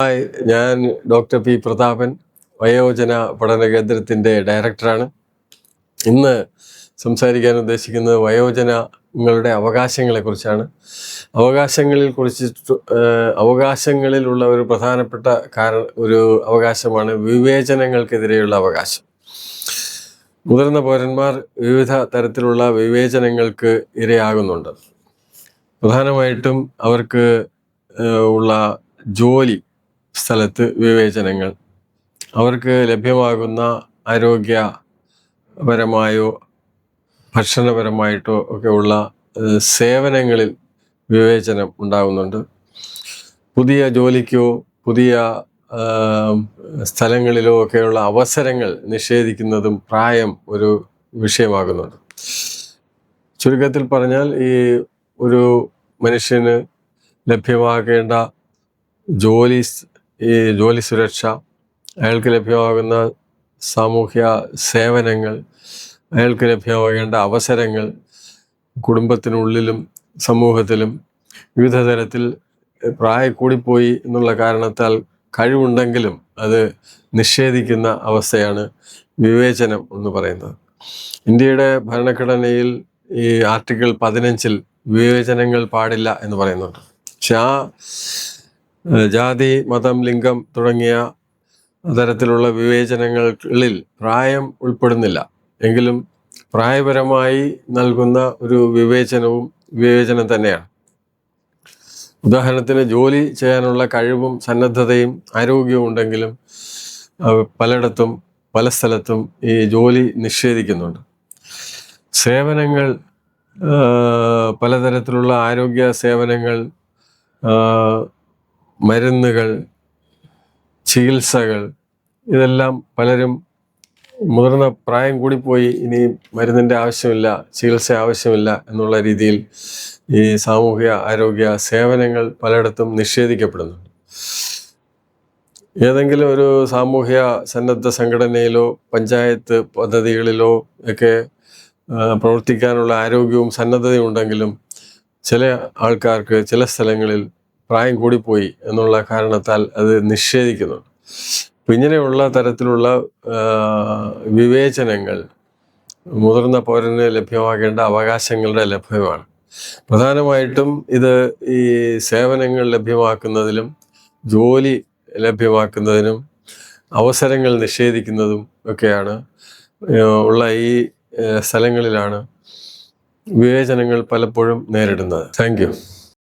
Hi, ഞാൻ doctor P Prathapan, വയോജന പഠന കേന്ദ്രത്തിൻ്റെ ഡയറക്ടറാണ്. ഇന്ന് സംസാരിക്കാൻ ഉദ്ദേശിക്കുന്നത് വയോജനങ്ങളുടെ അവകാശങ്ങളെക്കുറിച്ചാണ്. അവകാശങ്ങളിലുള്ള ഒരു പ്രധാനപ്പെട്ട ഒരു അവകാശമാണ് വിവേചനങ്ങൾക്കെതിരെയുള്ള അവകാശം. മുതിർന്ന പൗരന്മാർ വിവിധ തരത്തിലുള്ള വിവേചനങ്ങൾക്ക് ഇരയാകുന്നുണ്ട്. പ്രധാനമായിട്ടും അവർക്ക് ഉള്ള ജോലി സ്ഥലത്ത് വിവേചനങ്ങൾ, അവർക്ക് ലഭ്യമാകുന്ന ആരോഗ്യപരമായോ ഭക്ഷണപരമായിട്ടോ ഒക്കെ ഉള്ള സേവനങ്ങളിൽ വിവേചനം ഉണ്ടാകുന്നുണ്ട്. പുതിയ ജോലിക്കോ പുതിയ സ്ഥലങ്ങളിലോ ഒക്കെയുള്ള അവസരങ്ങൾ നിഷേധിക്കുന്നതും പ്രായം ഒരു വിഷയമാകുന്നുണ്ട്. ചുരുക്കത്തിൽ പറഞ്ഞാൽ, ഈ ഒരു മനുഷ്യന് ലഭ്യമാകേണ്ട ജോലി സുരക്ഷ, അയാൾക്ക് ലഭ്യമാകുന്ന സാമൂഹ്യ സേവനങ്ങൾ, അയാൾക്ക് ലഭ്യമാകേണ്ട അവസരങ്ങൾ കുടുംബത്തിനുള്ളിലും സമൂഹത്തിലും വിവിധ തരത്തിൽ പ്രായം കൂടിപ്പോയി എന്നുള്ള കാരണത്താൽ കഴിവുണ്ടെങ്കിലും അത് നിഷേധിക്കുന്ന അവസ്ഥയാണ് വിവേചനം എന്ന് പറയുന്നത്. ഇന്ത്യയുടെ ഭരണഘടനയിൽ ഈ ആർട്ടിക്കിൾ 15 വിവേചനങ്ങൾ പാടില്ല എന്ന് പറയുന്നുണ്ട്. പക്ഷെ ആ ജാതി, മതം, ലിംഗം തുടങ്ങിയ തരത്തിലുള്ള വിവേചനങ്ങളിൽ പ്രായം ഉൾപ്പെടുന്നില്ല. എങ്കിലും പ്രായപരമായി നൽകുന്ന ഒരു വിവേചനം തന്നെയാണ്. ഉദാഹരണത്തിന്, ജോലി ചെയ്യാനുള്ള കഴിവും സന്നദ്ധതയും ആരോഗ്യവും ഉണ്ടെങ്കിലും പലയിടത്തും പല സ്ഥലത്തും ഈ ജോലി നിഷേധിക്കുന്നുണ്ട്. സേവനങ്ങൾ, പലതരത്തിലുള്ള ആരോഗ്യ സേവനങ്ങൾ, മരുന്നുകൾ, ചികിത്സകൾ, ഇതെല്ലാം പലരും മുതിർന്ന പ്രായം കൂടിപ്പോയി, ഇനി മരുന്നിൻ്റെ ആവശ്യമില്ല, ചികിത്സ ആവശ്യമില്ല എന്നുള്ള രീതിയിൽ ഈ സാമൂഹിക ആരോഗ്യ സേവനങ്ങൾ പലയിടത്തും നിഷേധിക്കപ്പെടുന്നുണ്ട്. ഏതെങ്കിലും ഒരു സാമൂഹ്യ സന്നദ്ധ സംഘടനയിലോ പഞ്ചായത്ത് പദ്ധതികളിലോ ഒക്കെ പ്രവർത്തിക്കാനുള്ള ആരോഗ്യവും സന്നദ്ധതയും ഉണ്ടെങ്കിലും ചില ആൾക്കാർക്ക് ചില സ്ഥലങ്ങളിൽ പ്രായം കൂടിപ്പോയി എന്നുള്ള കാരണത്താൽ അത് നിഷേധിക്കുന്നുണ്ട്. അപ്പം ഇങ്ങനെയുള്ള തരത്തിലുള്ള വിവേചനങ്ങൾ മുതിർന്ന പൗരന് ലഭ്യമാകേണ്ട അവകാശങ്ങളുടെ ലഭ്യമാണ്. പ്രധാനമായിട്ടും ഇത് ഈ സേവനങ്ങൾ ലഭ്യമാക്കുന്നതിലും ജോലി ലഭ്യമാക്കുന്നതിനും അവസരങ്ങൾ നിഷേധിക്കുന്നതും ഒക്കെയാണ് ഉള്ള ഈ സ്ഥലങ്ങളിലാണ് വിവേചനങ്ങൾ പലപ്പോഴും നേരിടുന്നത്. Thank you.